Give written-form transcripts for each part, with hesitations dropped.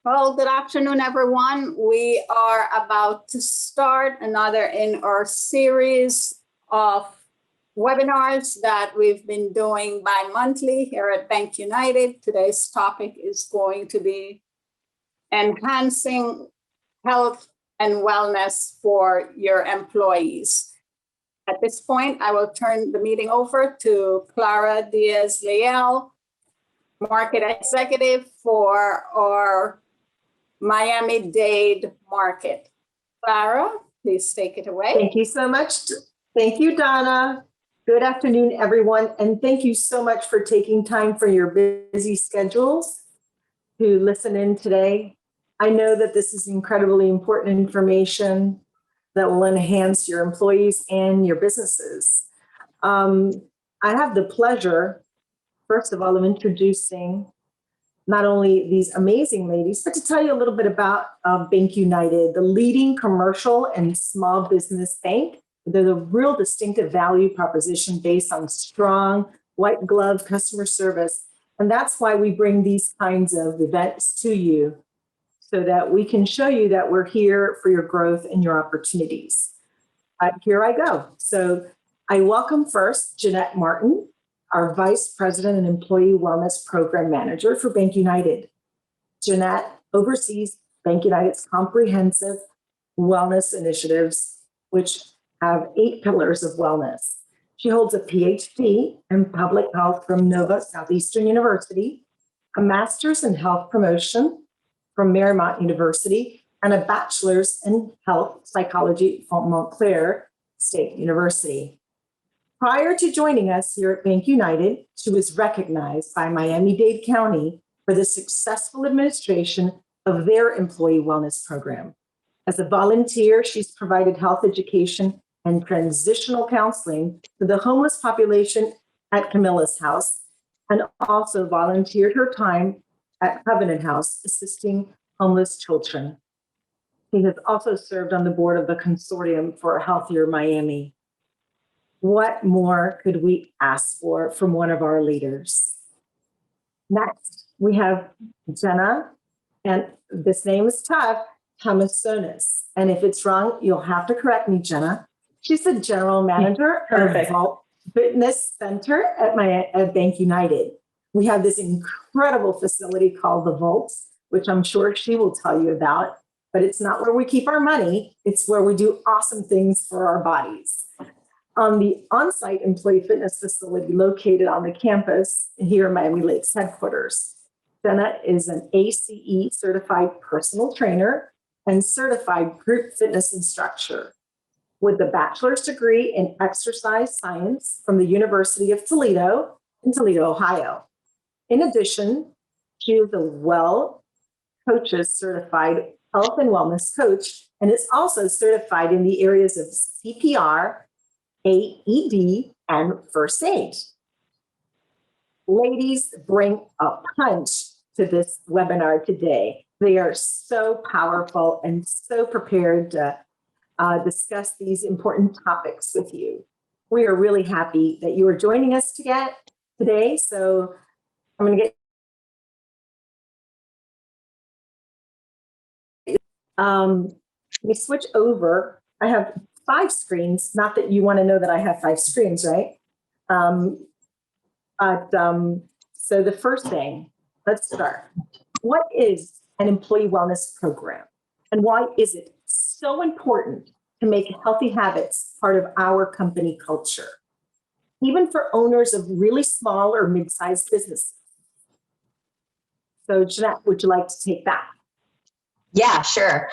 Well, good afternoon, everyone. We are about to start another in our series of webinars that we've been doing bi-monthly here at BankUnited. Today's topic is going to be enhancing health and wellness for your employees. At this point, I will turn the meeting over to Clara Diaz-Leal, Market Executive for our Miami-Dade market. Clara, please take it away. Thank you so much. Thank you, Donna. Good afternoon, everyone. And thank you so much for taking time from your busy schedules to listen in today. I know that this is incredibly important information that will enhance your employees and your businesses. I have the pleasure, first of all, of introducing not only these amazing ladies, but to tell you a little bit about BankUnited, the leading commercial and small business bank. They're the real distinctive value proposition based on strong white glove customer service. And that's why we bring these kinds of events to you, so that we can show you that we're here for your growth and your opportunities. Here I go. So I welcome first Jeanette Martin, our Vice President and Employee Wellness Program Manager for BankUnited. Jeanette oversees BankUnited's comprehensive wellness initiatives, which have 8 pillars of wellness. She holds a PhD in public health from Nova Southeastern University, a master's in health promotion from Marymount University, and a bachelor's in health psychology from Montclair State University. Prior to joining us here at BankUnited, she was recognized by Miami-Dade County for the successful administration of their employee wellness program. As a volunteer, she's provided health education and transitional counseling to the homeless population at Camilla's House, and also volunteered her time at Covenant House, assisting homeless children. She has also served on the board of the Consortium for a Healthier Miami. What more could we ask for from one of our leaders? Next, we have Jenna, and this name is tough, Thomasonis. And if it's wrong, you'll have to correct me, Jenna. She's the general manager of Vault Fitness Center at BankUnited. We have this incredible facility called the Vaults, which I'm sure she will tell you about, but it's not where we keep our money. It's where we do awesome things for our bodies. On the on-site employee fitness facility located on the campus here in Miami Lakes headquarters, Jenna is an ACE certified personal trainer and certified group fitness instructor with a bachelor's degree in exercise science from the University of Toledo in Toledo, Ohio. In addition, she is a Well Coaches certified health and wellness coach, and is also certified in the areas of CPR, AED, and first aid. Ladies bring a punch to this webinar today. They are so powerful and so prepared to discuss these important topics with you. We are really happy that you are joining us today. So I'm going to get we switch over. I have 5 screens, not that you want to know that I have 5 screens, right? So the first thing, let's start. What is an employee wellness program? And why is it so important to make healthy habits part of our company culture, even for owners of really small or mid-sized businesses? So Jeanette, would you like to take that? Yeah, sure.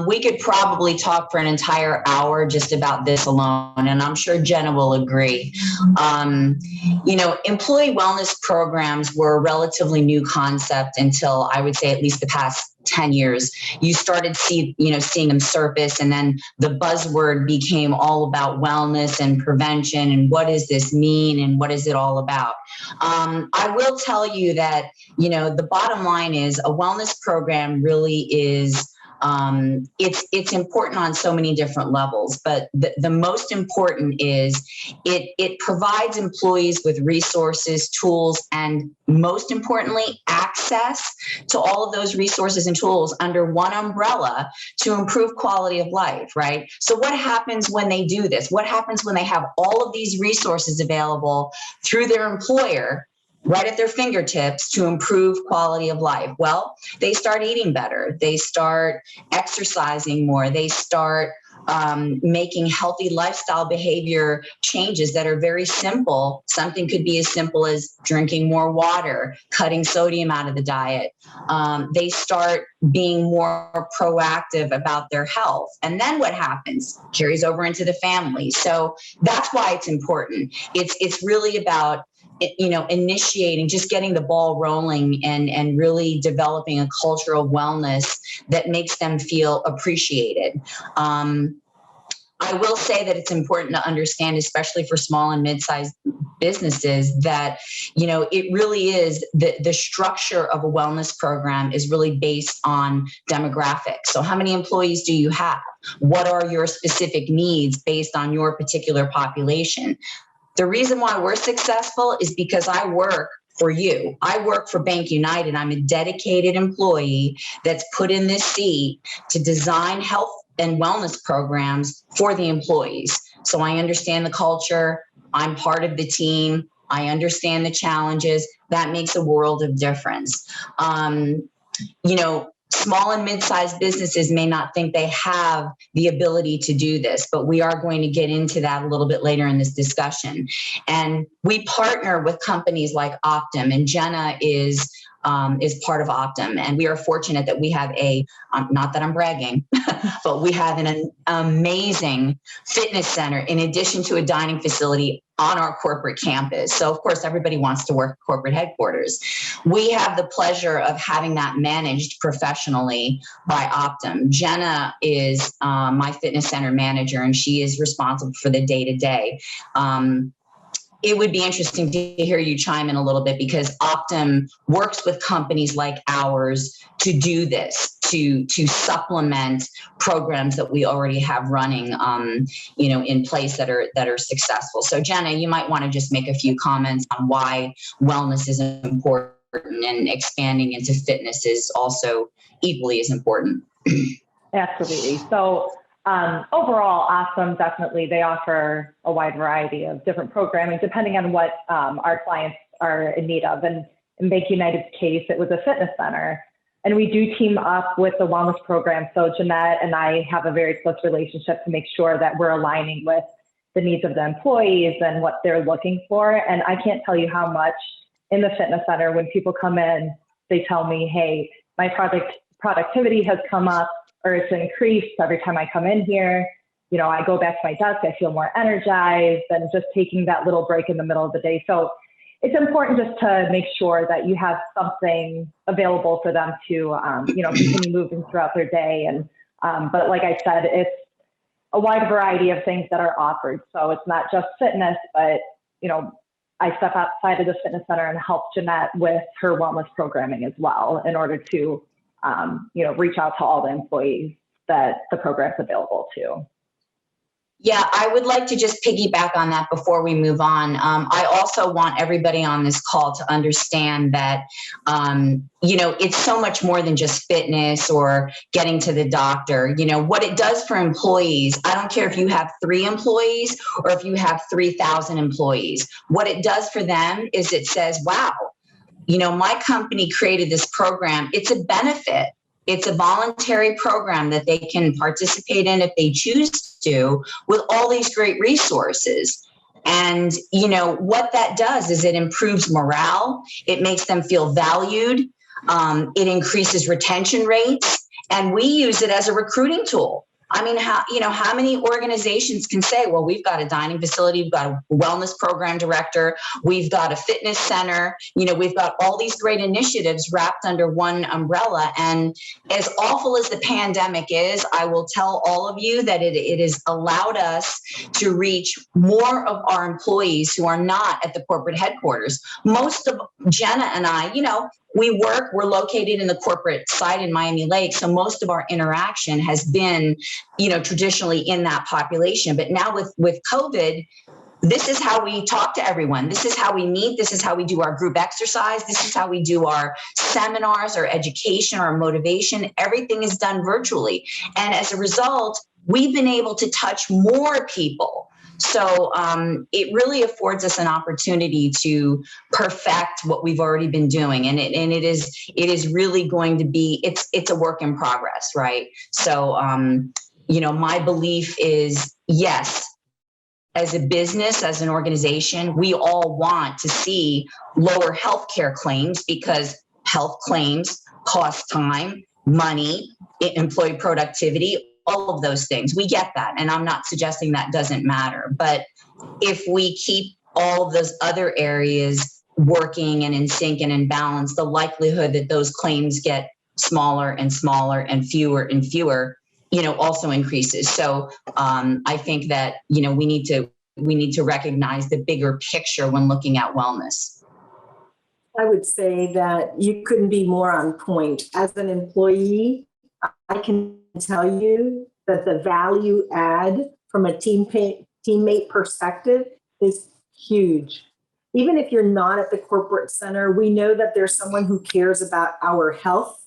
We could probably talk for an entire hour just about this alone, and I'm sure Jenna will agree. Employee wellness programs were a relatively new concept until I would say at least the past 10 years. You started seeing them surface, and then the buzzword became all about wellness and prevention and what does this mean and what is it all about. I will tell you that, the bottom line is a wellness program really is It's important on so many different levels, but the most important is it provides employees with resources, tools, and most importantly, access to all of those resources and tools under one umbrella to improve quality of life, right? So what happens when they do this? What happens when they have all of these resources available through their employer right at their fingertips to improve quality of life? Well, they start eating better. They start exercising more. They start making healthy lifestyle behavior changes that are very simple. Something could be as simple as drinking more water, cutting sodium out of the diet. They start being more proactive about their health. And then what happens? Carries over into the family. So that's why it's important. It's really about initiating, just getting the ball rolling and really developing a culture of wellness that makes them feel appreciated. I will say that it's important to understand, especially for small and mid-sized businesses, that, it really is the structure of a wellness program is really based on demographics. So how many employees do you have? What are your specific needs based on your particular population? The reason why we're successful is because I work for you. I work for BankUnited. I'm a dedicated employee that's put in this seat to design health and wellness programs for the employees. So I understand the culture. I'm part of the team. I understand the challenges. That makes a world of difference. Small and mid-sized businesses may not think they have the ability to do this, but we are going to get into that a little bit later in this discussion. And we partner with companies like Optum, and Jenna is part of Optum. And we are fortunate that we have not that I'm bragging, but we have an amazing fitness center in addition to a dining facility on our corporate campus. So of course, everybody wants to work at corporate headquarters. We have the pleasure of having that managed professionally by Optum. Jenna is my fitness center manager, and she is responsible for the day-to-day. It would be interesting to hear you chime in a little bit, because Optum works with companies like ours to do this, to supplement programs that we already have running, in place that are successful. So Jenna, you might want to just make a few comments on why wellness is important and expanding into fitness is also equally as important. Absolutely. So overall, Optum, definitely, they offer a wide variety of different programming depending on what our clients are in need of. And in BankUnited's case, it was a fitness center. And we do team up with the wellness program. So Jeanette and I have a very close relationship to make sure that we're aligning with the needs of the employees and what they're looking for. And I can't tell you how much in the fitness center, when people come in, they tell me, hey, my productivity has come up, or it's increased every time I come in here. I go back to my desk, I feel more energized, and just taking that little break in the middle of the day. So it's important just to make sure that you have something available for them to, continue moving throughout their day. And, but like I said, it's a wide variety of things that are offered. So it's not just fitness, but, I step outside of the fitness center and help Jeanette with her wellness programming as well, in order to reach out to all the employees that the program's available to. Yeah, I would like to just piggyback on that before we move on. I also want everybody on this call to understand that, it's so much more than just fitness or getting to the doctor. What it does for employees, I don't care if you have 3 employees or if you have 3,000 employees. What it does for them is it says, wow, my company created this program. It's a benefit. It's a voluntary program that they can participate in if they choose to, with all these great resources. And, what that does is it improves morale. It makes them feel valued. It increases retention rates. And we use it as a recruiting tool. I mean, how many organizations can say, well, we've got a dining facility, we've got a wellness program director, we've got a fitness center, we've got all these great initiatives wrapped under one umbrella. And as awful as the pandemic is, I will tell all of you that it has allowed us to reach more of our employees who are not at the corporate headquarters. Most of Jenna and I, we're located in the corporate side in Miami Lakes. So most of our interaction has been, traditionally in that population. But now with COVID, this is how we talk to everyone. This is how we meet. This is how we do our group exercise. This is how we do our seminars, our education, our motivation. Everything is done virtually. And as a result, we've been able to touch more people. So it really affords us an opportunity to perfect what we've already been doing. And it is really going to be, it's a work in progress, right? So, my belief is, yes, as a business, as an organization, we all want to see lower healthcare claims because health claims cost time, money, employee productivity, all of those things. We get that. And I'm not suggesting that doesn't matter. But if we keep all those other areas working and in sync and in balance, the likelihood that those claims get smaller and smaller and fewer, also increases. So I think that, we need to recognize the bigger picture when looking at wellness. I would say that you couldn't be more on point. As an employee, I can tell you that the value add from a teammate perspective is huge. Even if you're not at the corporate center, we know that there's someone who cares about our health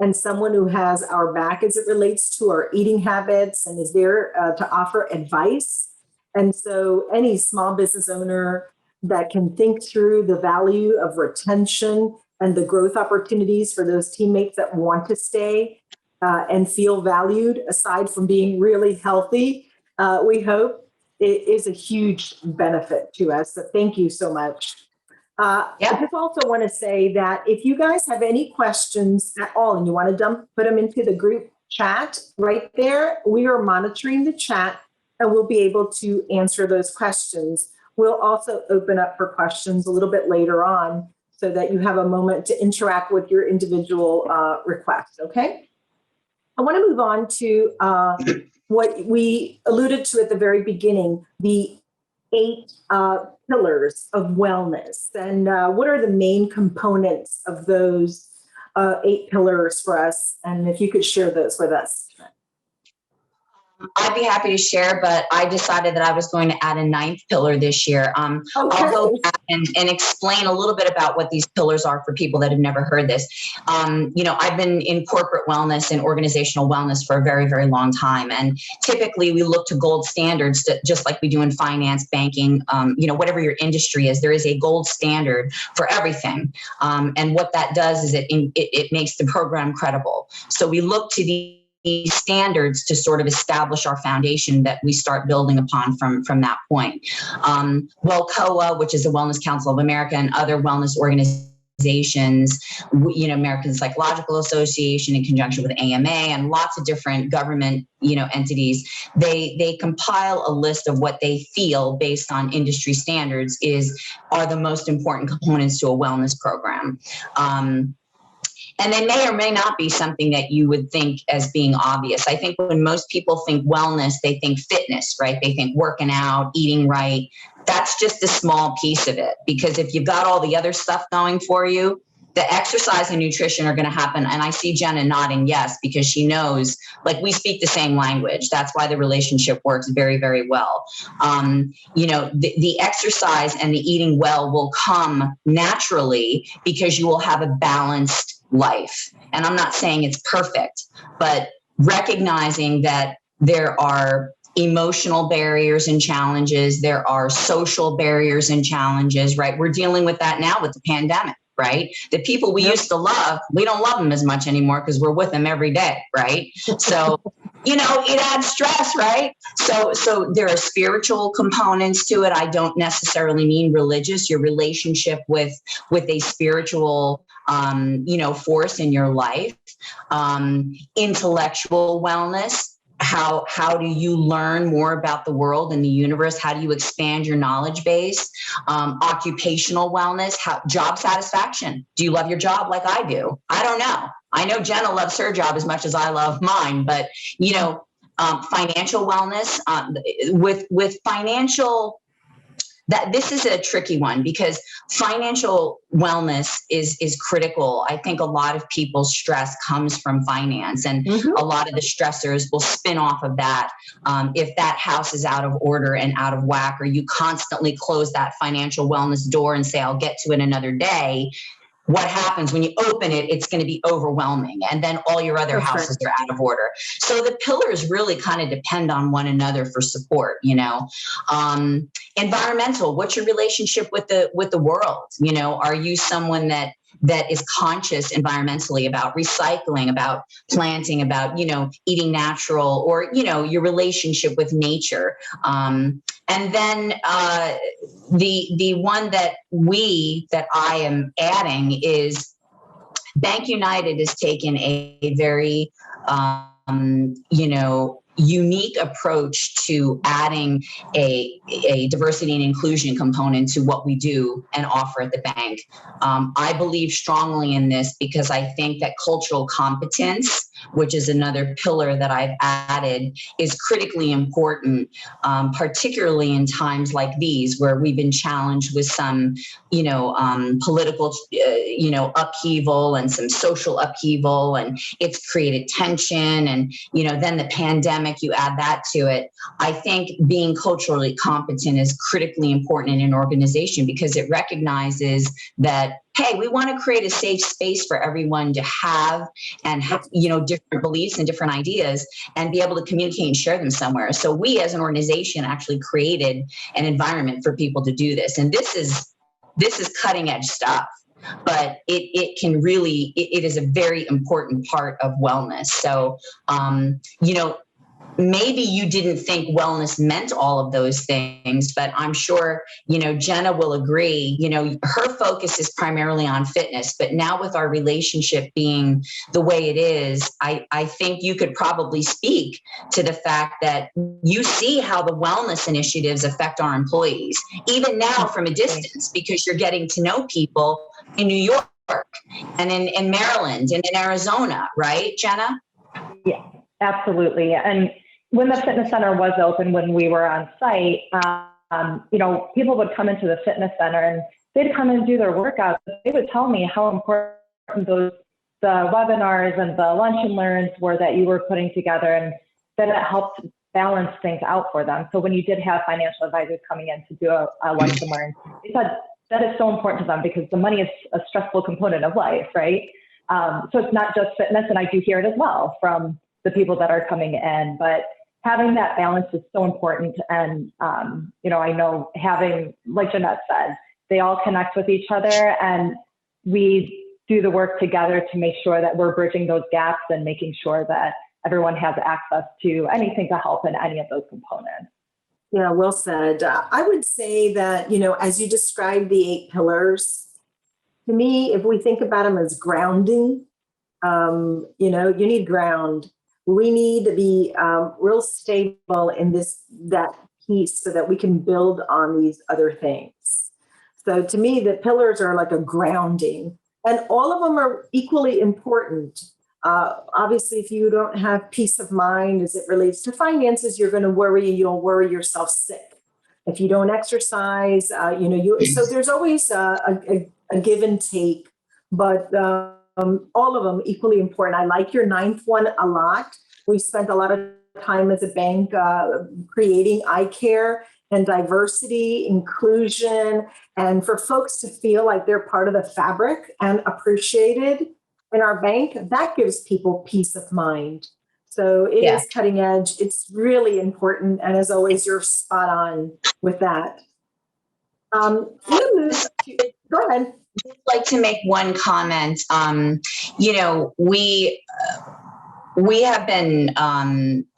and someone who has our back as it relates to our eating habits and is there to offer advice. And so any small business owner that can think through the value of retention and the growth opportunities for those teammates that want to stay and feel valued, aside from being really healthy, we hope it is a huge benefit to us. So thank you so much. I just also want to say that if you guys have any questions at all and you want to put them into the group chat right there, we are monitoring the chat and we'll be able to answer those questions. We'll also open up for questions a little bit later on so that you have a moment to interact with your individual requests, okay? I want to move on to what we alluded to at the very beginning, the 8 pillars of wellness. And what are the main components of those 8 pillars for us? And if you could share those with us. I'd be happy to share, but I decided that I was going to add a 9th pillar this year. Okay. I'll go back and explain a little bit about what these pillars are for people that have never heard this. I've been in corporate wellness and organizational wellness for a very, very long time. And typically we look to gold standards, just like we do in finance, banking, whatever your industry is, there is a gold standard for everything. And what that does is it makes the program credible. So we look to these standards to sort of establish our foundation that we start building upon from that point. WellCOA, which is the Wellness Council of America, and other wellness organizations, American Psychological Association in conjunction with AMA and lots of different government, entities, they compile a list of what they feel based on industry standards are the most important components to a wellness program. And they may or may not be something that you would think as being obvious. I think when most people think wellness, they think fitness, right? They think working out, eating right. That's just a small piece of it, because if you've got all the other stuff going for you, the exercise and nutrition are going to happen. And I see Jenna nodding yes, because she knows, like, we speak the same language. That's why the relationship works very, very well. The exercise and the eating well will come naturally because you will have a balanced life. And I'm not saying it's perfect, but recognizing that there are emotional barriers and challenges, there are social barriers and challenges, right? We're dealing with that now with the pandemic, right? The people we used to love, we don't love them as much anymore because we're with them every day, right? So, it adds stress, right? So there are spiritual components to it. I don't necessarily mean religious, your relationship with a spiritual force in your life, intellectual wellness. How do you learn more about the world and the universe? How do you expand your knowledge base? Occupational wellness, job satisfaction. Do you love your job like I do? I don't know. I know Jenna loves her job as much as I love mine, but financial wellness, with financial that this is a tricky one because financial wellness is critical. I think a lot of people's stress comes from finance, and a lot of the stressors will spin off of that. If that house is out of order and out of whack, or you constantly close that financial wellness door and say, I'll get to it another day, what happens when you open it, it's going to be overwhelming. And then all your other houses are out of order. So the pillars really kind of depend on one another for support, you know. Environmental, what's your relationship with the world? You know, are you someone that is conscious environmentally about recycling, about planting, about, you know, eating natural, or, you know, your relationship with nature. And then the one that I am adding is BankUnited has taken a very, you know, unique approach to adding a diversity and inclusion component to what we do and offer at the bank. I believe strongly in this because I think that cultural competence, which is another pillar that I've added, is critically important, particularly in times like these where we've been challenged with some, you know, political, you know, upheaval and some social upheaval, and it's created tension. And, you know, then the pandemic, you add that to it. I think being culturally competent is critically important in an organization because it recognizes that, hey, we want to create a safe space for everyone to have and have, you know, different beliefs and different ideas and be able to communicate and share them somewhere. So we as an organization actually created an environment for people to do this. And this is cutting edge stuff, but it can really, it is a very important part of wellness. So, you know, maybe you didn't think wellness meant all of those things, but I'm sure, you know, Jenna will agree, you know, her focus is primarily on fitness, but now with our relationship being the way it is, I think you could probably speak to the fact that you see how the wellness initiatives affect our employees, even now from a distance, because you're getting to know people in New York and in Maryland and in Arizona, right, Jenna? Yeah, absolutely. And when the fitness center was open, when we were on site, you know, people would come into the fitness center and they'd come and do their workouts. They would tell me how important the webinars and the lunch and learns were that you were putting together, and that it helped balance things out for them. So when you did have financial advisors coming in to do a lunch and learn, they said that is so important to them because the money is a stressful component of life, right? So it's not just fitness, and I do hear it as well from the people that are coming in, but having that balance is so important. And, you know, I know having, like Jeanette said, they all connect with each other, and we do the work together to make sure that we're bridging those gaps and making sure that everyone has access to anything to help in any of those components. Yeah, well said. I would say that, you know, as you described the 8 pillars, to me, if we think about them as grounding, you know, you need ground. We need to be real stable in that piece so that we can build on these other things. So to me, the pillars are like a grounding, and all of them are equally important. Obviously, if you don't have peace of mind as it relates to finances, you're going to worry, and you'll worry yourself sick. If you don't exercise, you know, so there's always a give and take, but all of them equally important. I like your 9th one a lot. We spent a lot of time as a bank creating Ymca and diversity, inclusion, and for folks to feel like they're part of the fabric and appreciated in our bank. That gives people peace of mind. So it is cutting edge. It's really important. And as always, you're spot on with that. Go ahead. I'd like to make one comment. You know, we have been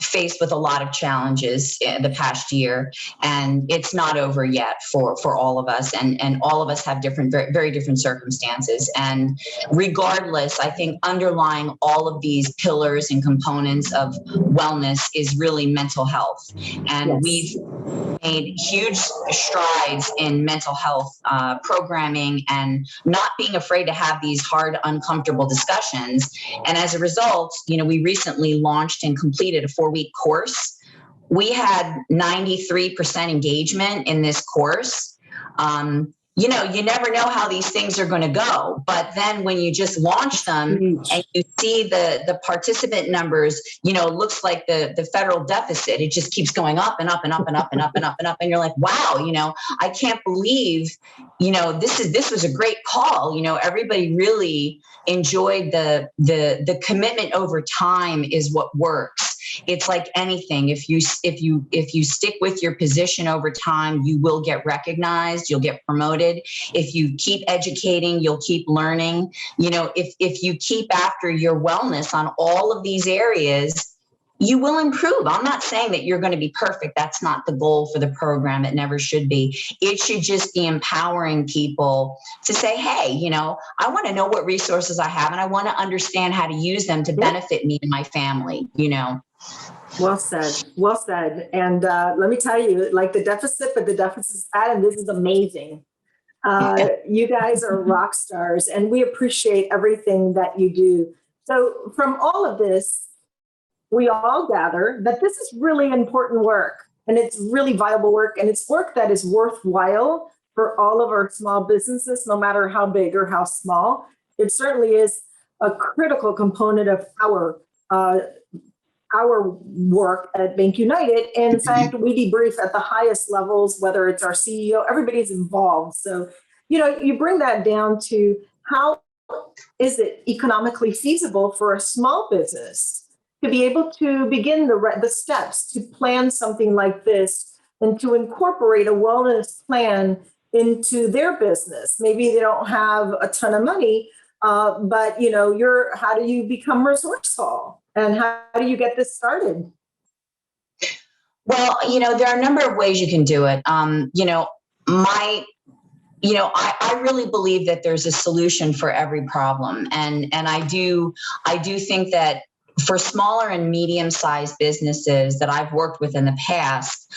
faced with a lot of challenges the past year, and it's not over yet for all of us. And all of us have different, very, very different circumstances. And regardless, I think underlying all of these pillars and components of wellness is really mental health. And we've made huge strides in mental health programming and not being afraid to have these hard, uncomfortable discussions. And as a result, you know, we recently launched and completed a 4-week course. We had 93% engagement in this course. You know, you never know how these things are going to go. But then when you just launch them and you see the participant numbers, you know, it looks like the federal deficit, it just keeps going up and up and up and up and up and up and up. And you're like, wow, you know, I can't believe, you know, this was a great call. You know, everybody really enjoyed the commitment over time is what works. It's like anything. If you stick with your position over time, you will get recognized, you'll get promoted. If you keep educating, you'll keep learning. You know, if you keep after your wellness on all of these areas, you will improve. I'm not saying that you're going to be perfect. That's not the goal for the program. It never should be. It should just be empowering people to say, hey, you know, I want to know what resources I have and I want to understand how to use them to benefit me and my family, you know. Well said. Well said. And let me tell you, like the deficit, but the deficit's bad, and this is amazing. You guys are rock stars, and we appreciate everything that you do. So from all of this, we all gather that this is really important work, and it's really viable work, and it's work that is worthwhile for all of our small businesses, no matter how big or how small. It certainly is a critical component of our work at BankUnited. And in fact, we debrief at the highest levels, whether it's our CEO, everybody's involved. So, you know, you bring that down to how is it economically feasible for a small business to be able to begin the steps to plan something like this and to incorporate a wellness plan into their business. Maybe they don't have a ton of money, but you know, how do you become resourceful? And how do you get this started? Well, you know, there are a number of ways you can do it. You know, I really believe that there's a solution for every problem. And I do think that for smaller and medium-sized businesses that I've worked with in the past,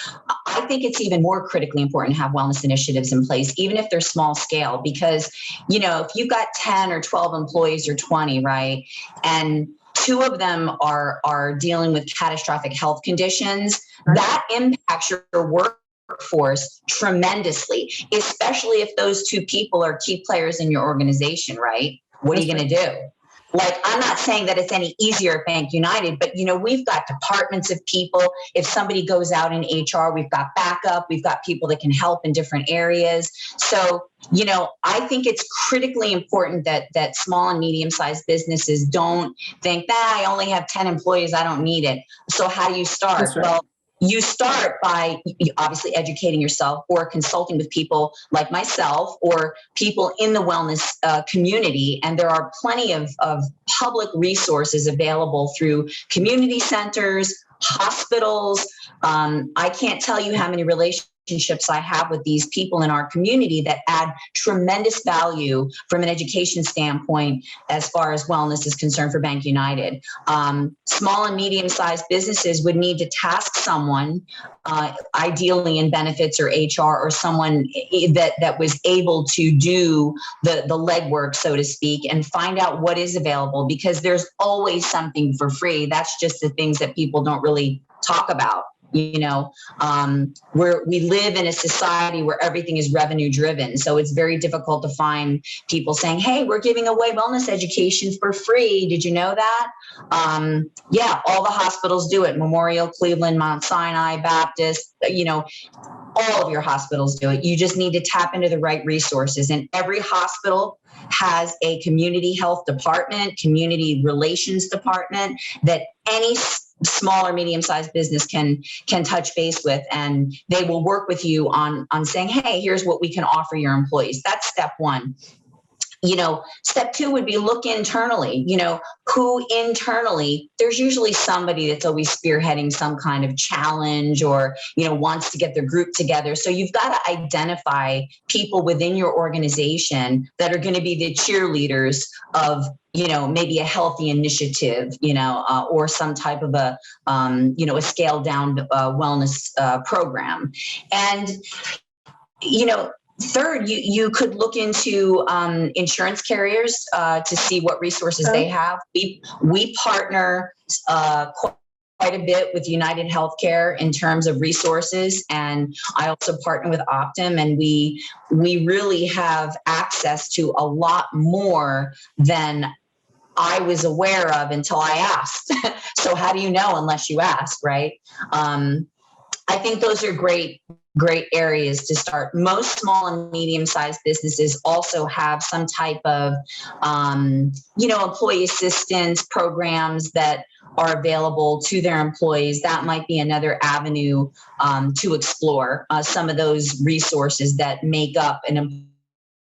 I think it's even more critically important to have wellness initiatives in place, even if they're small scale, because, you know, if you've got 10 or 12 employees or 20, right, and 2 of them are dealing with catastrophic health conditions, that impacts your workforce tremendously, especially if those 2 people are key players in your organization, right? What are you going to do? Like, I'm not saying that it's any easier at BankUnited, but, you know, we've got departments of people. If somebody goes out in HR, we've got backup. We've got people that can help in different areas. So, you know, I think it's critically important that small and medium-sized businesses don't think, I only have 10 employees, I don't need it. So how do you start? That's right. Well, you start by obviously educating yourself or consulting with people like myself or people in the wellness community. And there are plenty of public resources available through community centers, hospitals. I can't tell you how many relationships I have with these people in our community that add tremendous value from an education standpoint as far as wellness is concerned for BankUnited. Small and medium-sized businesses would need to task someone, ideally in benefits or HR, or someone that was able to do the legwork, so to speak, and find out what is available, because there's always something for free. That's just the things that people don't really talk about. You know, we live in a society where everything is revenue driven. So it's very difficult to find people saying, hey, we're giving away wellness education for free. Did you know that? Yeah, all the hospitals do it. Memorial, Cleveland, Mount Sinai, Baptist, you know, all of your hospitals do it. You just need to tap into the right resources. And every hospital has a community health department, community relations department that any small or medium-sized business can touch base with, and they will work with you on saying, hey, here's what we can offer your employees. That's step 1. You know, step 2 would be look internally. You know, who internally, there's usually somebody that's always spearheading some kind of challenge or, you know, wants to get their group together. So you've got to identify people within your organization that are going to be the cheerleaders of, you know, maybe a healthy initiative, you know, or some type of a, you know, a scaled down wellness program. And, you know, third, you could look into insurance carriers to see what resources they have. We partner quite a bit with United Healthcare in terms of resources, and I also partner with Optum, and we really have access to a lot more than I was aware of until I asked. So how do you know unless you ask, right? I think those are great areas to start. Most small and medium-sized businesses also have some type of, employee assistance programs that are available to their employees. That might be another avenue to explore. Some of those resources that make up an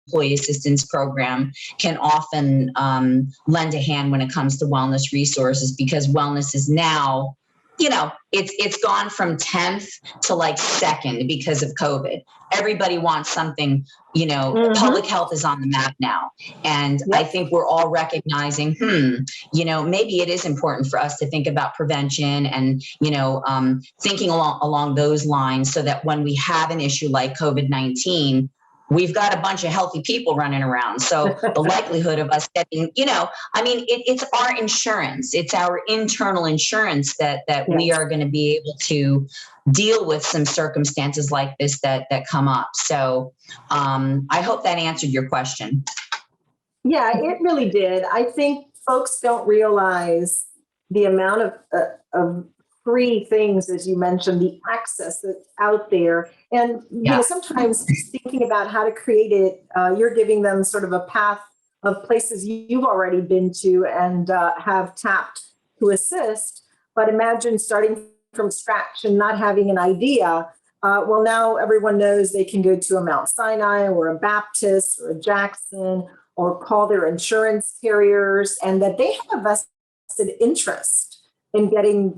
employee assistance program can often lend a hand when it comes to wellness resources, because wellness is now, it's gone from 10th to like second because of COVID. Everybody wants something, public health is on the map now. And I think we're all recognizing, maybe it is important for us to think about prevention and, thinking along those lines, so that when we have an issue like COVID-19, we've got a bunch of healthy people running around. So the likelihood of us getting, it's our insurance. It's our internal insurance that we are going to be able to deal with some circumstances like this that come up. So I hope that answered your question. Yeah, it really did. I think folks don't realize the amount of free things, as you mentioned, the access that's out there. And sometimes thinking about how to create it, you're giving them sort of a path of places you've already been to and have tapped to assist. But imagine starting from scratch and not having an idea. Well, now everyone knows they can go to a Mount Sinai or a Baptist or a Jackson, or call their insurance carriers, and that they have a vested interest in getting,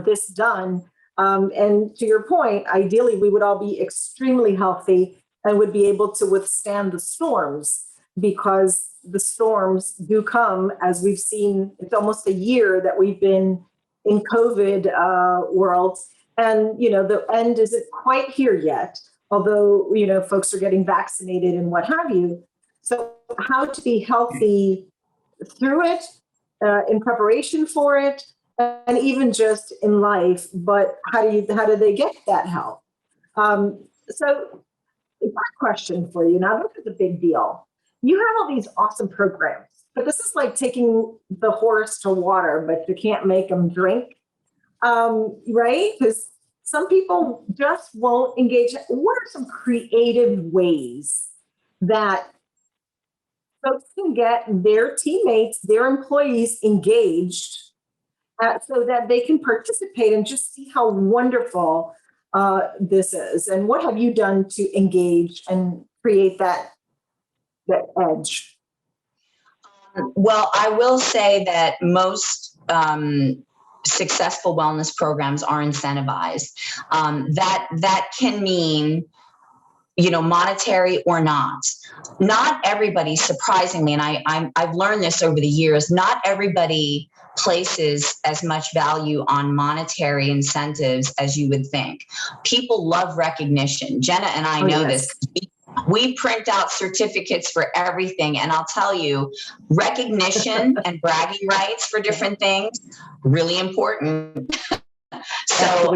this done. And to your point, ideally, we would all be extremely healthy and would be able to withstand the storms, because the storms do come, as we've seen. It's almost a year that we've been in COVID world. And, the end isn't quite here yet, although, folks are getting vaccinated and what have you. So how to be healthy through it, in preparation for it, and even just in life, but how do they get that help? So my question for you, now this is a big deal. You have all these awesome programs, but this is like taking the horse to water, but you can't make them drink, right? Because some people just won't engage. What are some creative ways that folks can get their teammates, their employees engaged, so that they can participate and just see how wonderful this is? And what have you done to engage and create that edge? Well, I will say that most successful wellness programs are incentivized. That can mean, monetary or not. Not everybody, surprisingly, and I've learned this over the years, not everybody places as much value on monetary incentives as you would think. People love recognition. Jenna and I know this. We print out certificates for everything. And I'll tell you, recognition and bragging rights for different things, really important. So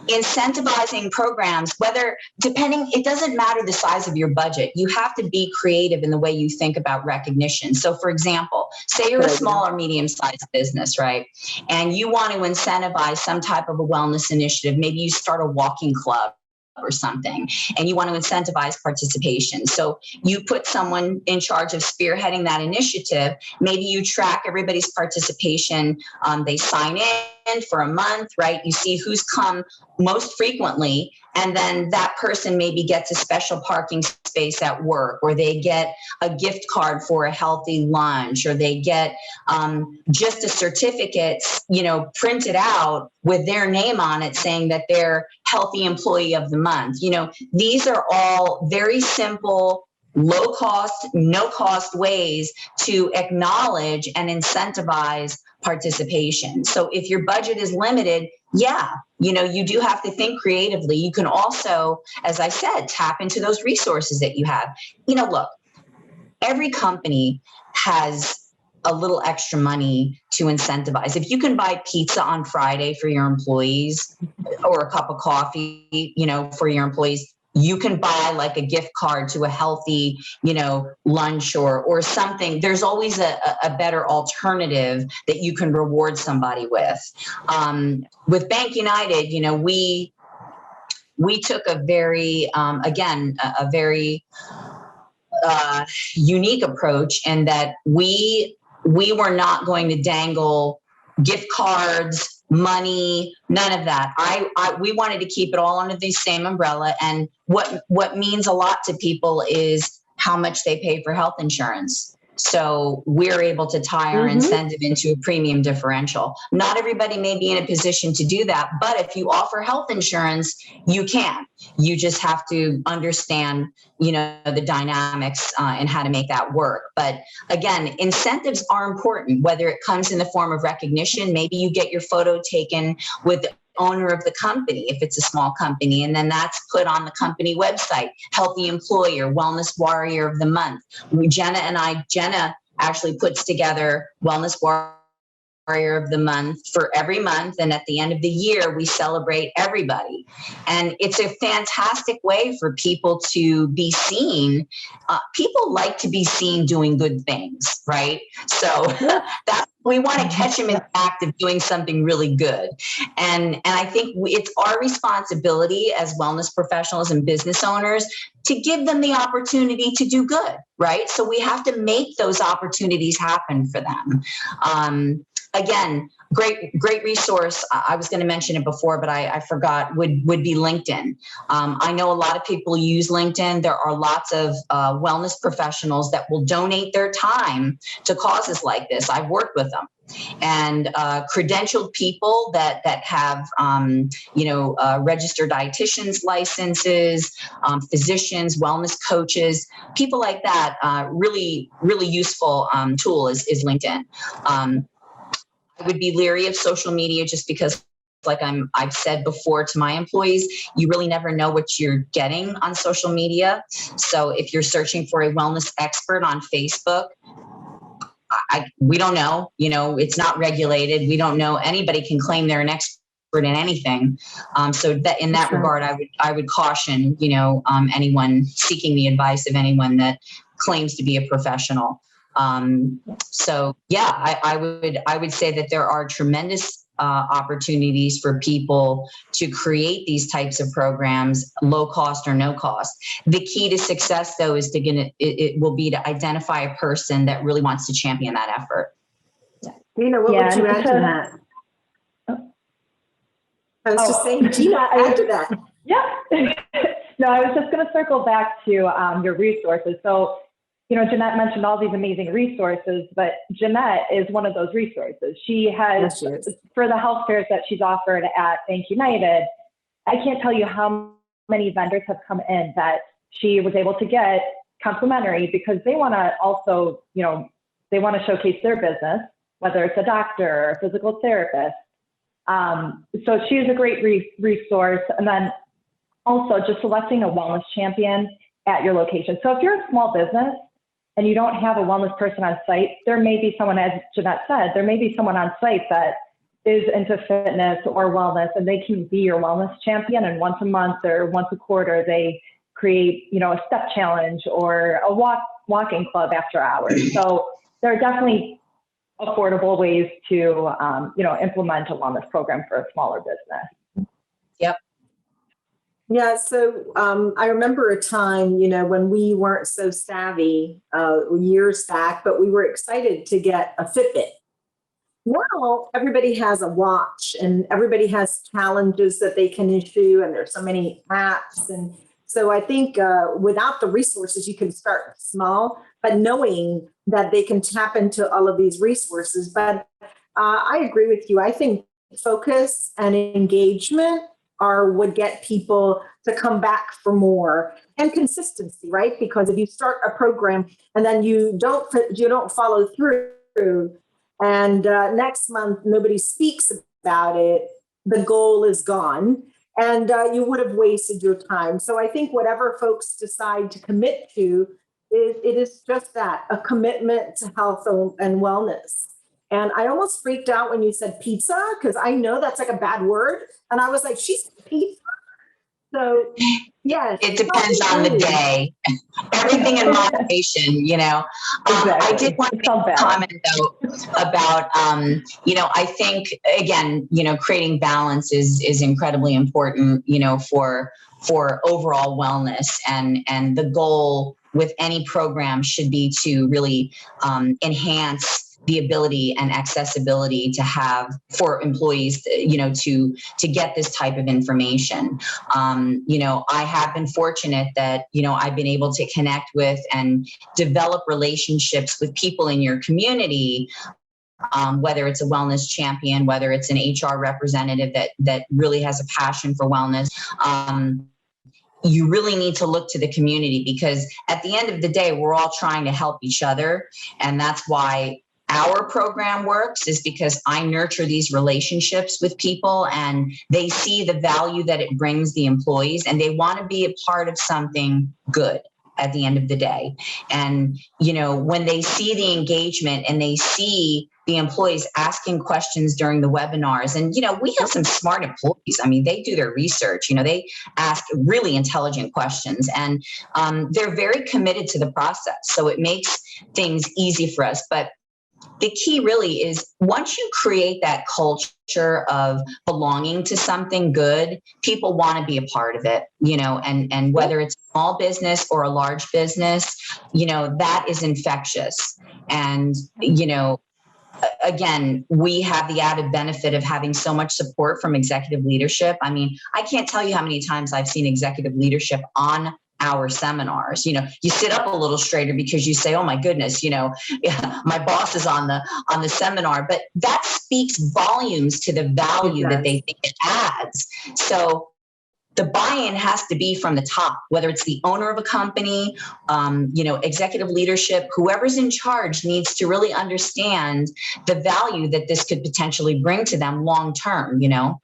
incentivizing programs, it doesn't matter the size of your budget. You have to be creative in the way you think about recognition. So for example, say you're a small or medium-sized business, right? And you want to incentivize some type of a wellness initiative. Maybe you start a walking club or something, and you want to incentivize participation. So you put someone in charge of spearheading that initiative. Maybe you track everybody's participation. They sign in for a month, right? You see who's come most frequently, and then that person maybe gets a special parking space at work, or they get a gift card for a healthy lunch, or they get just a certificate, printed out with their name on it saying that they're healthy employee of the month. These are all very simple, low cost, no cost ways to acknowledge and incentivize participation. So if your budget is limited, you do have to think creatively. You can also, as I said, tap into those resources that you have. Look, every company has a little extra money to incentivize. If you can buy pizza on Friday for your employees or a cup of coffee, for your employees, you can buy like a gift card to a healthy, lunch or something. There's always a better alternative that you can reward somebody with. With BankUnited, we took a very, a very unique approach in that we were not going to dangle gift cards, money, none of that. We wanted to keep it all under the same umbrella. And what means a lot to people is how much they pay for health insurance. So we're able to tie our incentive into a premium differential. Not everybody may be in a position to do that, but if you offer health insurance, you can. You just have to understand, the dynamics and how to make that work. But again, incentives are important, whether it comes in the form of recognition. Maybe you get your photo taken with the owner of the company, if it's a small company, and then that's put on the company website. Healthy Employer, Wellness Warrior of the Month. Jenna actually puts together Wellness Warrior of the Month for every month. And at the end of the year, we celebrate everybody. And it's a fantastic way for people to be seen. People like to be seen doing good things, right? So we want to catch them in the act of doing something really good. And I think it's our responsibility as wellness professionals and business owners to give them the opportunity to do good, right? So we have to make those opportunities happen for them. Again, great resource. I was going to mention it before, but I forgot, would be LinkedIn. I know a lot of people use LinkedIn. There are lots of wellness professionals that will donate their time to causes like this. I've worked with them. And credentialed people that have, registered dietitians licenses, physicians, wellness coaches, people like that, really, really useful tool is LinkedIn. I would be leery of social media just because, like I've said before to my employees, you really never know what you're getting on social media. So if you're searching for a wellness expert on Facebook, we don't know, it's not regulated. We don't know. Anybody can claim they're an expert in anything. So that in that regard, I would caution, anyone seeking the advice of anyone that claims to be a professional. I would say that there are tremendous opportunities for people to create these types of programs, low cost or no cost. The key to success, though, is it will be to identify a person that really wants to champion that effort. Gina, what would you add to that? I was just saying, Gina, add to that. Yeah. No, I was just going to circle back to your resources. So, Jeanette mentioned all these amazing resources, but Jeanette is one of those resources. She has, for the health fairs that she's offered at BankUnited, I can't tell you how many vendors have come in that she was able to get complimentary because they want to also, they want to showcase their business, whether it's a doctor or a physical therapist. So she is a great resource. And then also just selecting a wellness champion at your location. So if you're a small business, and you don't have a wellness person on site, there may be someone, as Jeanette said, there may be someone on site that is into fitness or wellness, and they can be your wellness champion. And once a month or once a quarter, they create, a step challenge or a walking club after hours. So there are definitely affordable ways to, implement a wellness program for a smaller business. Yep. Yeah, so I remember a time, when we weren't so savvy years back, but we were excited to get a Fitbit. Now everybody has a watch and everybody has challenges that they can issue, and there's so many apps. And so I think without the resources, you can start small, but knowing that they can tap into all of these resources. But I agree with you. I think focus and engagement would get people to come back for more, and consistency, right? Because if you start a program and then you don't follow through, and next month nobody speaks about it, the goal is gone, and you would have wasted your time. So I think whatever folks decide to commit to, it is just that, a commitment to health and wellness. And I almost freaked out when you said pizza, because I know that's like a bad word. And I was like, she's pizza. So yes. It depends on the day. Everything in moderation, you know. Exactly. I did want to comment though about, you know, I think again, you know, creating balance is incredibly important, you know, for overall wellness, and the goal with any program should be to really enhance the ability and accessibility to have for employees, you know, to get this type of information. You know, I have been fortunate that, you know, I've been able to connect with and develop relationships with people in your community, whether it's a wellness champion, whether it's an HR representative that really has a passion for wellness. You really need to look to the community, because at the end of the day, we're all trying to help each other. And that's why our program works, is because I nurture these relationships with people and they see the value that it brings the employees, and they want to be a part of something good at the end of the day. And, you know, when they see the engagement and they see the employees asking questions during the webinars, and, you know, we have some smart employees. I mean, they do their research, you know, they ask really intelligent questions, and they're very committed to the process. So it makes things easy for us. But the key really is, once you create that culture of belonging to something good, people want to be a part of it, you know, and whether it's a small business or a large business, you know, that is infectious. And, you know, again, we have the added benefit of having so much support from executive leadership. I mean, I can't tell you how many times I've seen executive leadership on our seminars. You know, you sit up a little straighter because you say, oh my goodness, you know, my boss is on the seminar. But that speaks volumes to the value that they think it adds. So the buy-in has to be from the top, whether it's the owner of a company, you know, executive leadership, whoever's in charge needs to really understand the value that this could potentially bring to them long term, you know?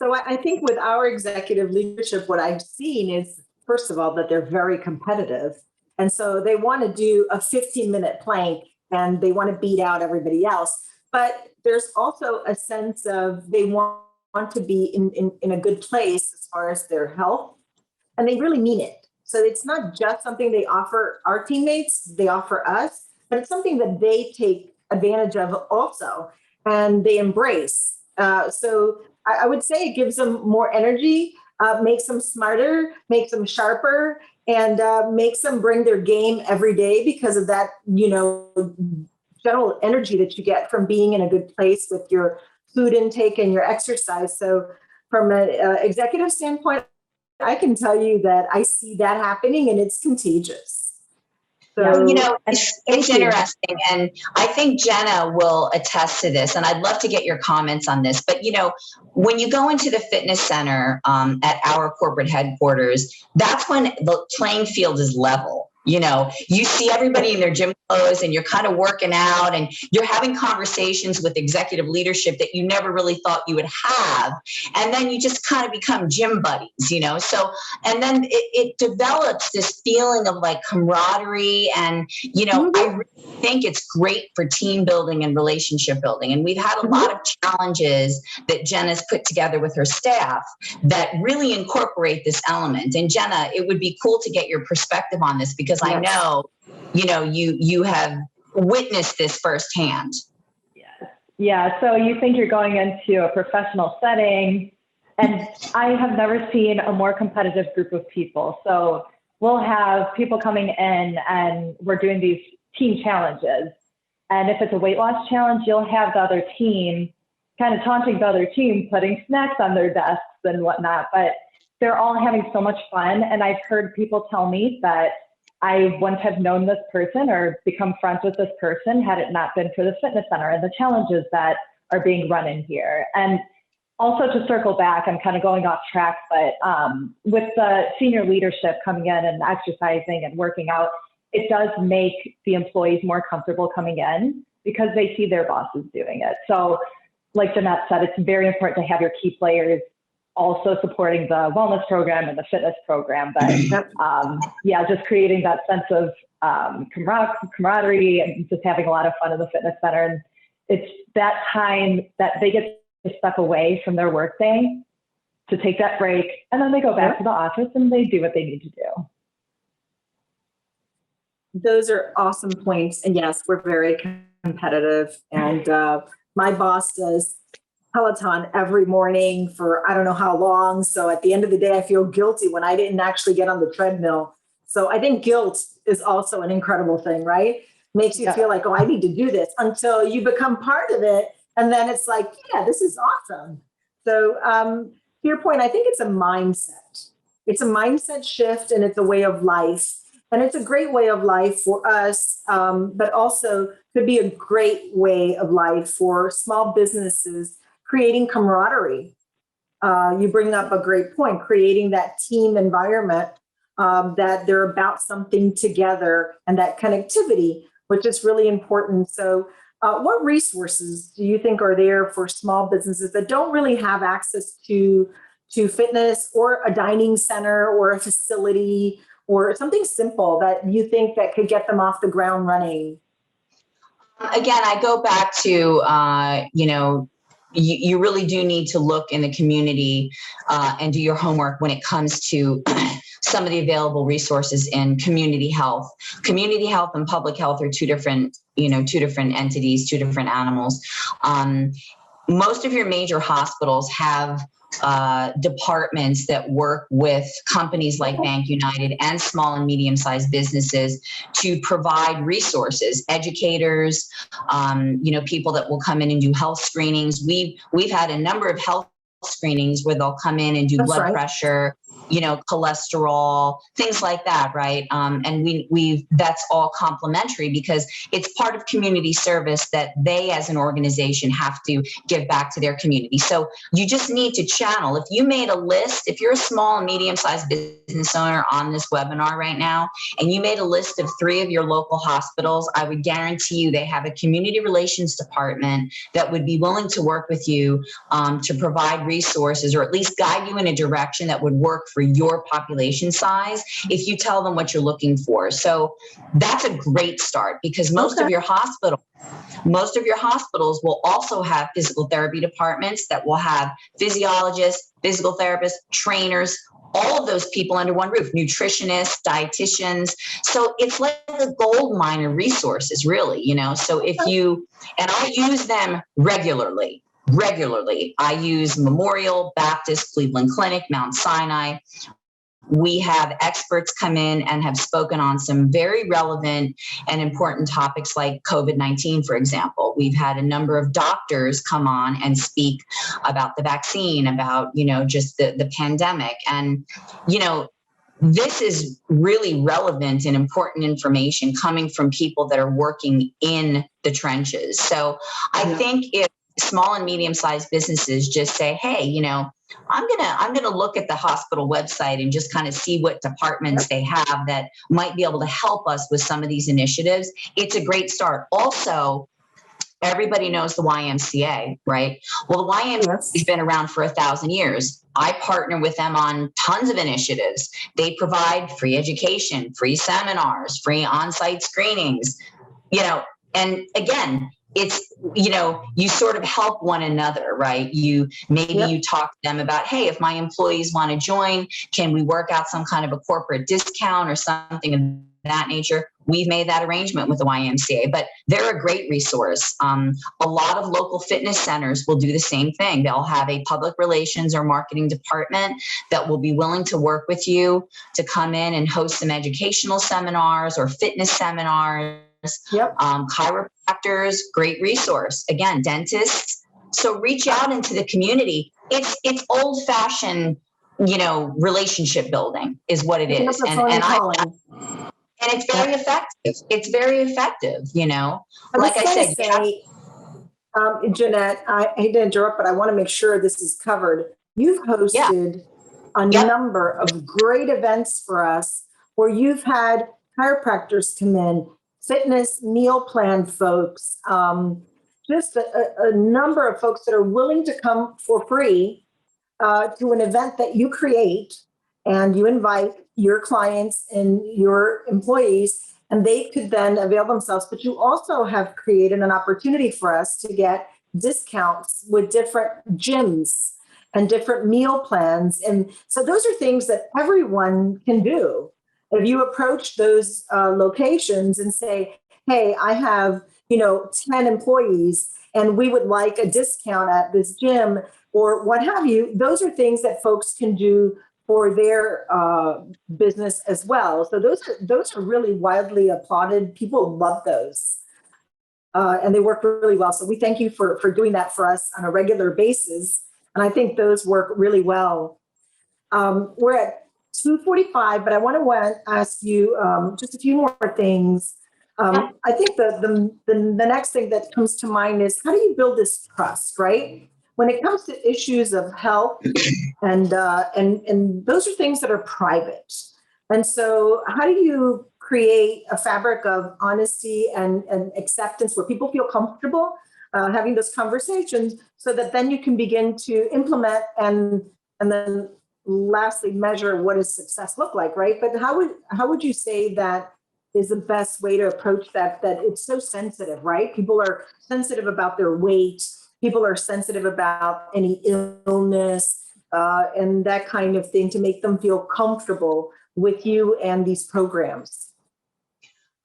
So I think with our executive leadership, what I've seen is, first of all, that they're very competitive. And so they want to do a 15-minute plank and they want to beat out everybody else. But there's also a sense of they want to be in a good place as far as their health. And they really mean it. So it's not just something they offer our teammates, they offer us, but it's something that they take advantage of also, and they embrace. So I would say it gives them more energy, makes them smarter, makes them sharper, and makes them bring their game every day because of that, you know, general energy that you get from being in a good place with your food intake and your exercise. So from an executive standpoint, I can tell you that I see that happening, and it's contagious. So, you know, it's interesting. And I think Jenna will attest to this. And I'd love to get your comments on this. But, you know, when you go into the fitness center at our corporate headquarters, that's when the playing field is level. You know, you see everybody in their gym clothes and you're kind of working out and you're having conversations with executive leadership that you never really thought you would have. And then you just kind of become gym buddies, you know. So, and then it develops this feeling of like camaraderie. And, you know, I really think it's great for team building and relationship building. And we've had a lot of challenges that Jenna's put together with her staff that really incorporate this element. And Jenna, it would be cool to get your perspective on this, because I know, you know, you have witnessed this firsthand. Yeah. So you think you're going into a professional setting, and I have never seen a more competitive group of people. So we'll have people coming in and we're doing these team challenges. And if it's a weight loss challenge, you'll have the other team kind of taunting the other team, putting snacks on their desks and whatnot. But they're all having so much fun. And I've heard people tell me that I wouldn't have known this person or become friends with this person had it not been for the fitness center and the challenges that are being run in here. And also to circle back, I'm kind of going off track, but with the senior leadership coming in and exercising and working out, it does make the employees more comfortable coming in because they see their bosses doing it. So like Jeanette said, it's very important to have your key players also supporting the wellness program and the fitness program. But yeah, just creating that sense of camaraderie and just having a lot of fun in the fitness center. And it's that time that they get to step away from their workday to take that break, and then they go back to the office and they do what they need to do. Those are awesome points. And yes, we're very competitive. And my boss does Peloton every morning for I don't know how long. So at the end of the day, I feel guilty when I didn't actually get on the treadmill. So I think guilt is also an incredible thing, right? Makes you feel like, oh, I need to do this, until you become part of it. And then it's like, yeah, this is awesome. So to your point, I think it's a mindset. It's a mindset shift, and it's a way of life. And it's a great way of life for us, but also could be a great way of life for small businesses, creating camaraderie. You bring up a great point, creating that team environment, that they're about something together, and that connectivity, which is really important. So what resources do you think are there for small businesses that don't really have access to fitness, or a dining center, or a facility, or something simple that you think that could get them off the ground running? Again, I go back to, you really do need to look in the community and do your homework when it comes to some of the available resources in community health. Community health and public health are two different entities, two different animals. Most of your major hospitals have departments that work with companies like BankUnited and small and medium-sized businesses to provide resources, educators, people that will come in and do health screenings. We've had a number of health screenings where they'll come in and do blood pressure, cholesterol, things like that, right? And that's all complimentary, because it's part of community service that they as an organization have to give back to their community. So you just need to channel. If you made a list, if you're a small and medium-sized business owner on this webinar right now, and you made a list of 3 of your local hospitals, I would guarantee you they have a community relations department that would be willing to work with you to provide resources, or at least guide you in a direction that would work for your population size if you tell them what you're looking for. So that's a great start, because most of your hospitals will also have physical therapy departments that will have physiologists, physical therapists, trainers, all of those people under one roof, nutritionists, dietitians. So it's like a gold mine of resources, really, So if you, and I use them regularly. I use Memorial, Baptist, Cleveland Clinic, Mount Sinai. We have experts come in and have spoken on some very relevant and important topics like COVID-19, for example. We've had a number of doctors come on and speak about the vaccine, about, just the pandemic. And, this is really relevant and important information coming from people that are working in the trenches. So I think if small and medium-sized businesses just say, hey, I'm gonna look at the hospital website and just kind of see what departments they have that might be able to help us with some of these initiatives. It's a great start. Also, everybody knows the YMCA, right? Well, the YMCA has been around for 1,000 years. I partner with them on tons of initiatives. They provide free education, free seminars, free on-site screenings, and again, it's, you sort of help one another, right? You talk to them about, hey, if my employees want to join, can we work out some kind of a corporate discount or something of that nature? We've made that arrangement with the YMCA, but they're a great resource. A lot of local fitness centers will do the same thing. They'll have a public relations or marketing department that will be willing to work with you to come in and host some educational seminars or fitness seminars. Chiropractors, great resource. Again, dentists. So reach out into the community. It's old-fashioned, relationship building is what it is. And it's very effective. It's very effective, Like I said, Jeanette, I hate to interrupt, but I want to make sure this is covered. You've hosted a number of great events for us where you've had chiropractors come in, fitness meal plan folks, just a number of folks that are willing to come for free to an event that you create, and you invite your clients and your employees, and they could then avail themselves. But you also have created an opportunity for us to get discounts with different gyms and different meal plans. And so those are things that everyone can do. If you approach those locations and say, hey, I have, 10 employees and we would like a discount at this gym or what have you, those are things that folks can do for their business as well. So those are really widely applauded. People love those. And they work really well. So we thank you for doing that for us on a regular basis. And I think those work really well. We're at 2:45, but I want to ask you just a few more things. I think the next thing that comes to mind is, how do you build this trust, right? When it comes to issues of health, and those are things that are private. And so how do you create a fabric of honesty and acceptance where people feel comfortable having those conversations, so that then you can begin to implement and then lastly measure what does success look like, right? But how would you say that is the best way to approach that it's so sensitive, right? People are sensitive about their weight. People are sensitive about any illness and that kind of thing, to make them feel comfortable with you and these programs.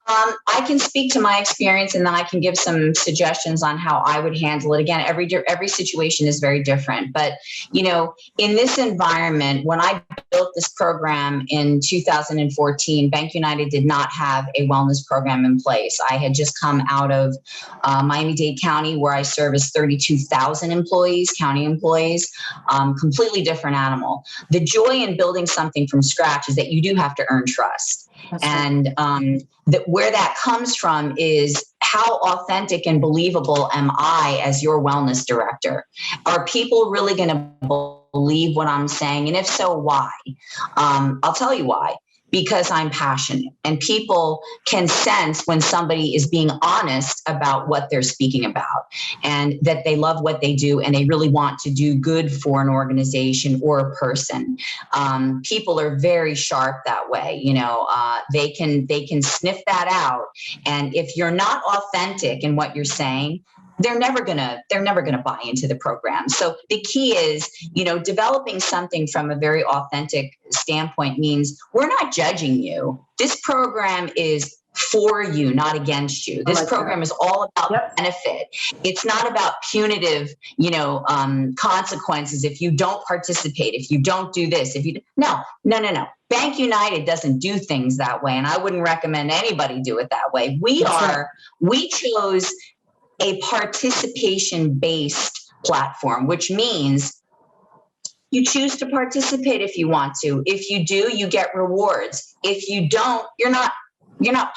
I can speak to my experience, and then I can give some suggestions on how I would handle it. Again, every situation is very different. But, in this environment, when I built this program in 2014, BankUnited did not have a wellness program in place. I had just come out of Miami-Dade County, where I service 32,000 employees, county employees, completely different animal. The joy in building something from scratch is that you do have to earn trust. That's and where that comes from is, how authentic and believable am I as your wellness director? Are people really going to believe what I'm saying? And if so, why? I'll tell you why. Because I'm passionate, and people can sense when somebody is being honest about what they're speaking about, and that they love what they do and they really want to do good for an organization or a person. People are very sharp that way. They can sniff that out. And if you're not authentic in what you're saying, they're never gonna buy into the program. So the key is, developing something from a very authentic standpoint means we're not judging you. This program is for you, not against you. This program is all about benefit. It's not about punitive, consequences if you don't participate, if you don't do this, no. BankUnited doesn't do things that way, and I wouldn't recommend anybody do it that way. We chose a participation-based platform, which means you choose to participate if you want to. If you do, you get rewards. If you don't, you're not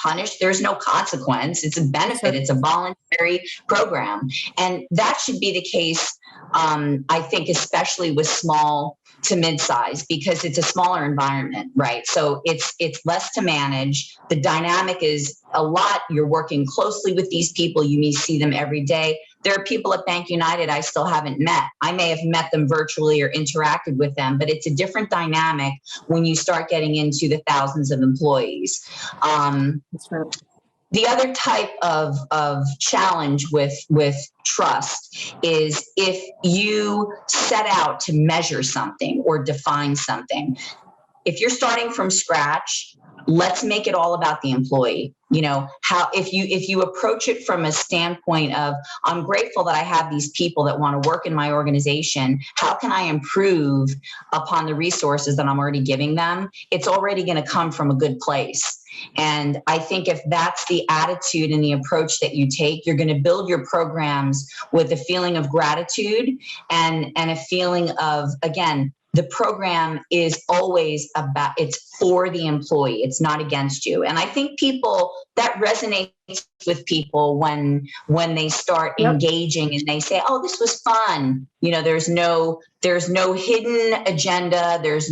punished. There's no consequence. It's a benefit. It's a voluntary program. And that should be the case, I think, especially with small to mid-size, because it's a smaller environment, right? So it's less to manage. The dynamic is a lot. You're working closely with these people. You may see them every day. There are people at BankUnited I still haven't met. I may have met them virtually or interacted with them, but it's a different dynamic when you start getting into the thousands of employees. That's right. The other type of challenge with trust is if you set out to measure something or define something. If you're starting from scratch, let's make it all about the employee. If you approach it from a standpoint of, I'm grateful that I have these people that want to work in my organization. How can I improve upon the resources that I'm already giving them? It's already going to come from a good place. And I think if that's the attitude and the approach that you take, you're going to build your programs with a feeling of gratitude and a feeling of, again, the program is always about, it's for the employee. It's not against you. And I think that resonates with people when they start engaging and they say, oh, this was fun. There's no hidden agenda. There's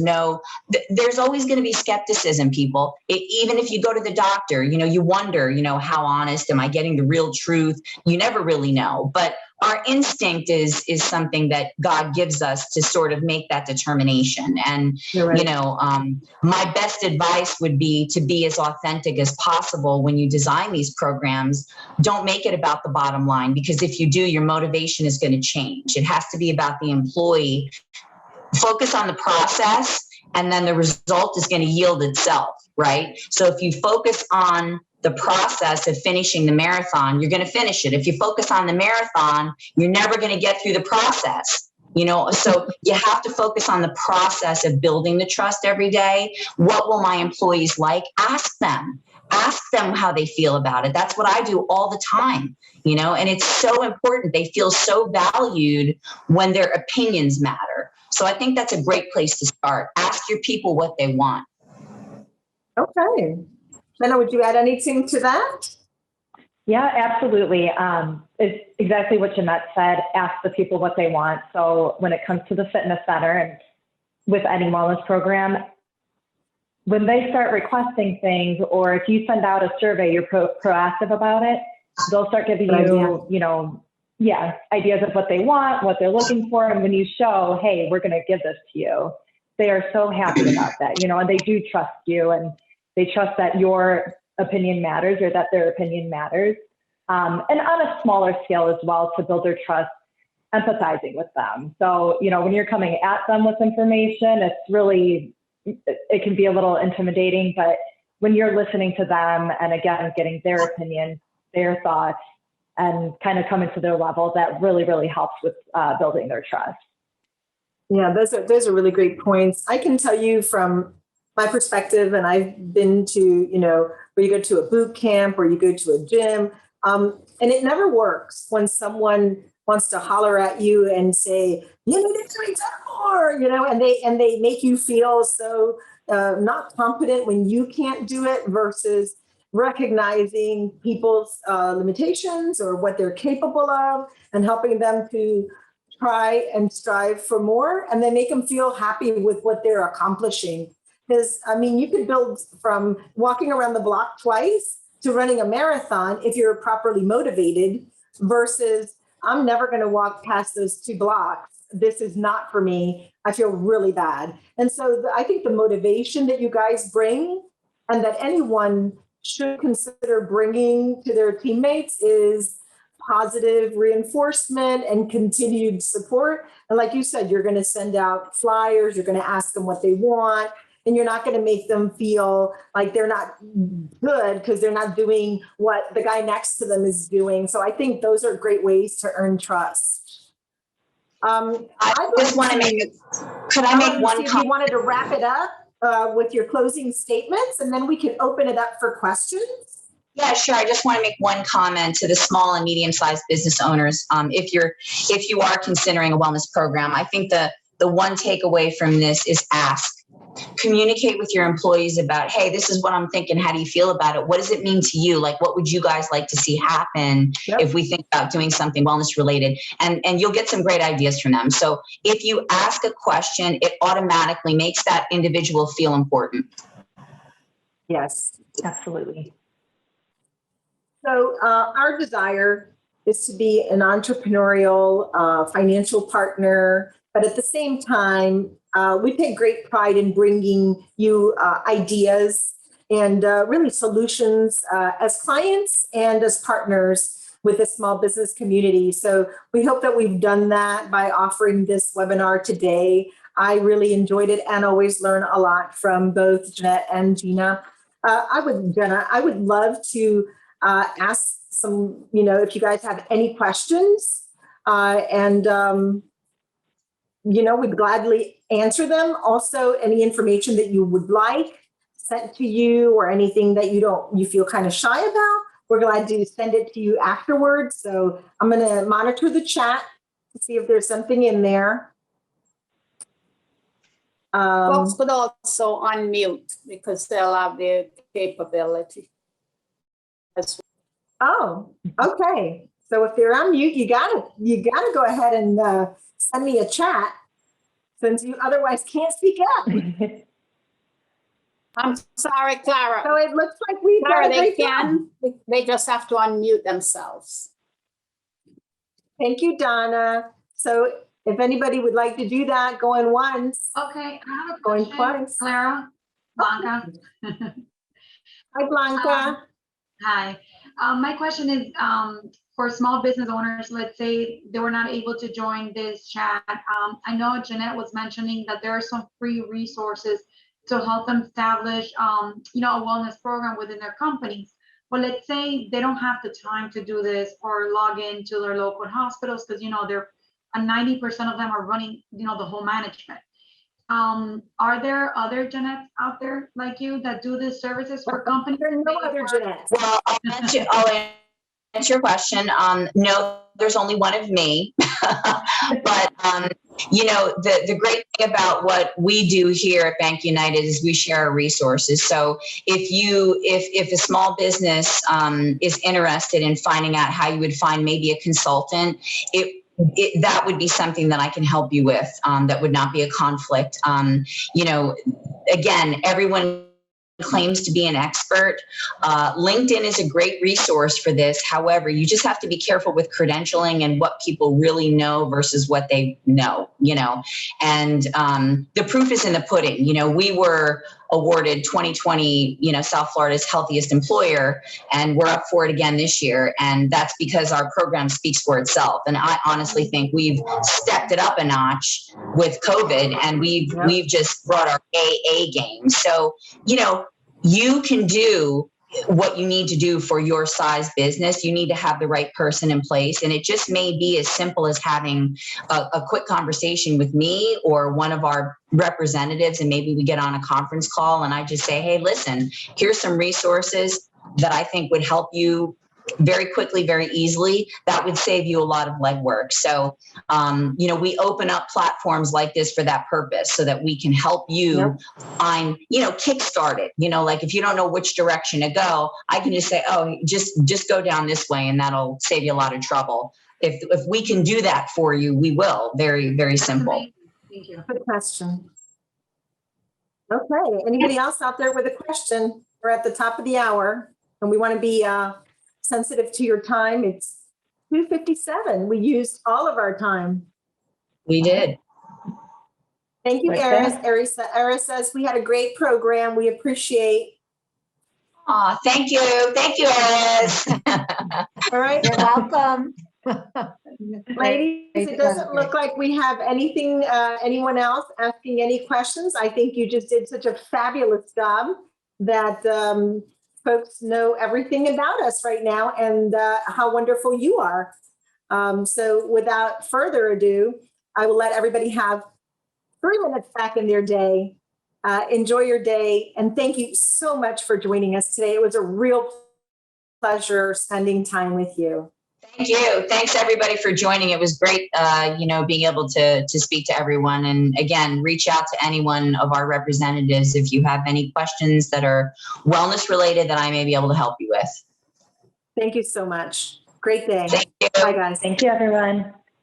always going to be skepticism, people. Even if you go to the doctor, you wonder, how honest, am I getting the real truth? You never really know. But our instinct is something that God gives us to sort of make that determination. And, Right. you know, my best advice would be to be as authentic as possible when you design these programs. Don't make it about the bottom line, because if you do, your motivation is going to change. It has to be about the employee. Focus on the process, and then the result is going to yield itself, right? So if you focus on the process of finishing the marathon, you're going to finish it. If you focus on the marathon, you're never going to get through the process. You know, so you have to focus on the process of building the trust every day. What will my employees like? Ask them how they feel about it. That's what I do all the time, you know, and it's so important. They feel so valued when their opinions matter. So I think that's a great place to start. Ask your people what they want. Okay. Jenna, would you add anything to that? Yeah, absolutely. It's exactly what Jeanette said. Ask the people what they want. So when it comes to the fitness center and with any wellness program, when they start requesting things, or if you send out a survey, you're proactive about it, they'll start giving ideas of what they want, what they're looking for. And when you show, hey, we're going to give this to you, they are so happy about that, you know, and they do trust you, and they trust that your opinion matters, or that their opinion matters. And on a smaller scale as well, to build their trust, empathizing with them. So, you know, when you're coming at them with information, it can be a little intimidating, but when you're listening to them and again, getting their opinion, their thoughts, and kind of coming to their level, that really, really helps with building their trust. Yeah, those are really great points. I can tell you from my perspective, and I've been to, you know, where you go to a boot camp or you go to a gym, and it never works when someone wants to holler at you and say, you need to do more, you know, and they make you feel so not confident when you can't do it, versus recognizing people's limitations or what they're capable of and helping them to try and strive for more, and then make them feel happy with what they're accomplishing. Because, I mean, you could build from walking around the block twice to running a marathon if you're properly motivated, versus I'm never going to walk past those 2 blocks. This is not for me. I feel really bad. And so I think the motivation that you guys bring, and that anyone should consider bringing to their teammates, is positive reinforcement and continued support. And like you said, you're going to send out flyers, you're going to ask them what they want, and you're not going to make them feel like they're not good because they're not doing what the guy next to them is doing. So I think those are great ways to earn trust. I just want to make, could I make one comment? You wanted to wrap it up with your closing statements, and then we can open it up for questions. Yeah, sure. I just want to make one comment to the small and medium-sized business owners. If you are considering a wellness program, I think the one takeaway from this is ask. Communicate with your employees about, hey, this is what I'm thinking. How do you feel about it? What does it mean to you? Like, what would you guys like to see happen if we think about doing something wellness related? And you'll get some great ideas from them. So if you ask a question, it automatically makes that individual feel important. Yes, Absolutely. So our desire is to be an entrepreneurial financial partner, but at the same time, we take great pride in bringing you ideas and really solutions as clients and as partners with the small business community. So we hope that we've done that by offering this webinar today. I really enjoyed it and always learn a lot from both Jeanette and Gina. I would love to ask some, you know, if you guys have any questions, you know, we'd gladly answer them. Also, any information that you would like sent to you, or anything that you feel kind of shy about, we're glad to send it to you afterwards. So I'm going to monitor the chat to see if there's something in there. Folks could also unmute because they'll have the capability. Oh, okay. So if they're on mute, you gotta go ahead and send me a chat, since you otherwise can't speak up. I'm sorry, Clara. So it looks like we've Clara, done a they great job. can. They just have to unmute themselves. Thank you, Donna. So if anybody would like to do that, going once, Okay, I have a going question. twice. Clara, Blanca. Hi, Blanca. Hi. My question is for small business owners, let's say they were not able to join this chat. I know Jeanette was mentioning that there are some free resources to help them establish, a wellness program within their companies. But let's say they don't have the time to do this or log into their local hospitals because, they're 90% of them are running, the whole management. Are there other Jeanettes out there like you that do these services for companies? There are no other Jeanettes. Well, I'll answer your question. No, there's only one of me. But, the great thing about what we do here at BankUnited is we share our resources. So if a small business is interested in finding out how you would find maybe a consultant, that would be something that I can help you with. That would not be a conflict. Again, everyone claims to be an expert. LinkedIn is a great resource for this. However, you just have to be careful with credentialing and what people really know versus what they know, and the proof is in the pudding. We were awarded 2020, South Florida's Healthiest Employer, and we're up for it again this year. And that's because our program speaks for itself. And I honestly think we've stepped it up a notch with COVID, and we've just brought our AA game. So, you can do what you need to do for your size business. You need to have the right person in place. And it just may be as simple as having a quick conversation with me or one of our representatives. And maybe we get on a conference call and I just say, hey, listen, here's some resources that I think would help you very quickly, very easily. That would save you a lot of legwork. So, we open up platforms like this for that purpose so that we can help you find, kickstart it. Like if you don't know which direction to go, I can just say, oh, just go down this way, and that'll save you a lot of trouble. If we can do that for you, we will. Very, very simple. Thank you. Good question. Okay. Anybody else out there with a question? We're at the top of the hour, and we want to be sensitive to your time. It's 2:57. We used all of our time. We did. Thank you, Okay. Eris. Eris says we had a great program. We appreciate. Aw, thank you. Thank you, Eris. All right, You're welcome. ladies, it doesn't look like we have anything, anyone else asking any questions. I think you just did such a fabulous job that folks know everything about us right now and how wonderful you are. So without further ado, I will let everybody have 3 minutes back in their day. Enjoy your day. And thank you so much for joining us today. It was a real pleasure spending time with you. Thank you. Thanks everybody for joining. It was great, being able to speak to everyone. And again, reach out to any one of our representatives if you have any questions that are wellness related that I may be able to help you with. Thank you so much. Great day. Thank you. Bye, guys. Thank you, everyone.